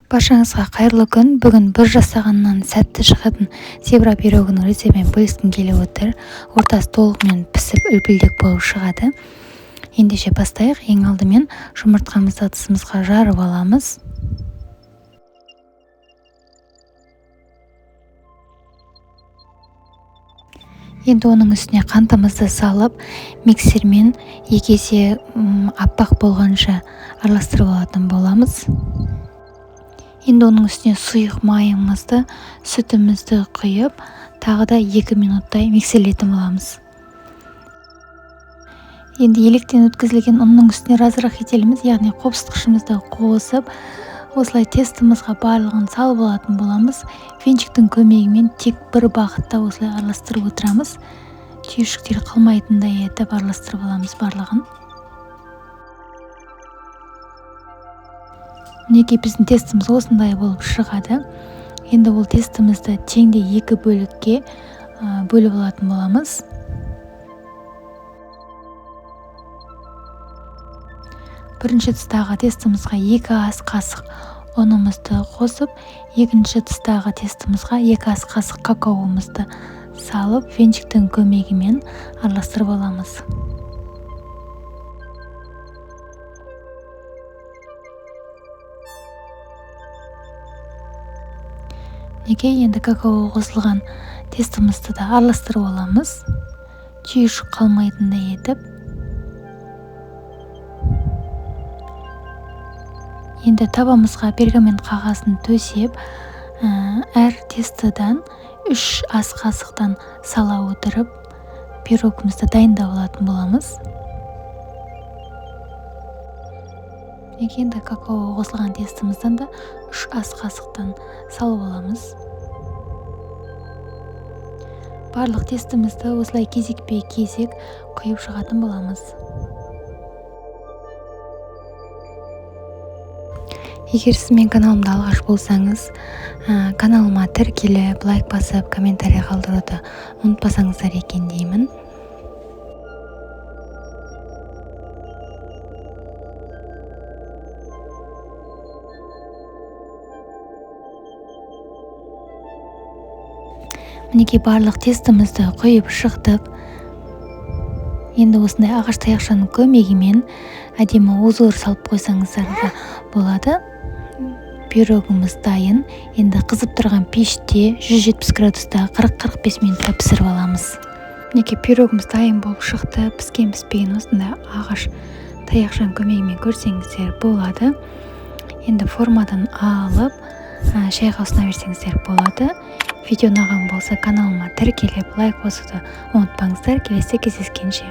Баршаңызға қайырлы күн. Бүгін бір жасағаннан сәтті шығатын зебра пирогының рецептімен бөліскім келіп отыр. Ортасы толығымен пісіп үлпілдек болып шығады. Ендеше бастайық. Ең алдымен жұмыртқамызды ыдысымызға жарып аламыз. Енді оның үстіне қантымызды салып, миксермен есе аппақ болғанша араластырып алатын боламыз. Енді оның үстіне сұйық майымызды, сүтімізді құйып, тағы да 2 минуттай миксерлетін боламыз. Енді електен өткізілген ұнның үстіне разырақ етеліміз, яғни қопсытқышымызды қосып, осылай тестімізға барлығын салып алатын боламыз. Венчиктің көмегімен тек бір бағытта осылай араластырып отырамыз. Түйіршіктер қалмайтындай етіп араластырып аламыз барлығын. Мінекей біздің тестіміз осындай болып шығады. Енді ол тестімізді теңде 2 бөлікке бөліп алатын боламыз. Бірінші тұстағы тестімізға 2 ас қасық ұнымызды қосып, екінші тұстағы тестімізға 2 ас қасық какаоымызды салып, венчиктің көмегімен араластырып аламыз. Енді какао қосылған тестімізді да араластырып аламыз. Түйіршік қалмайтындай етіп. Енді табамызға пергамент қағазын төсеп, әр тестіден 3 ас қасықтан сала отырып, пирогымызды дайындап алатын боламыз. Енді какао қосылған тестімізден де 3 ас қасықтан салып аламыз. Барлық тестімізді осылай кезек құйып шығатын боламыз. Егер сіз мен каналымда алғаш болсаңыз, каналыма тіркеліп, лайк басып, комментарий қалдыруды ұмытпасаңыздар екен деймін. Мінекей барлық тестімізді құйып шықтық. Енді осындай ағаш таяқшаның көмегімен әдемі узор салып қойсаңыздар да болады. Пирогымыз дайын. Енді қызып тұрған пеште 170 градуста 40-45 минутта пісіріп аламыз. Мінекей пирогымыз дайын болып шықты. Піскен осындай ағаш таяқшаның көмегімен көрсеңіздер болады. Енді формадан алып, шайға ұсына берсеңіздер болады. Видео ұнаған болса каналыма тіркеліп, лайк басуды ұмытпаңыздар. Келесі кездескенше.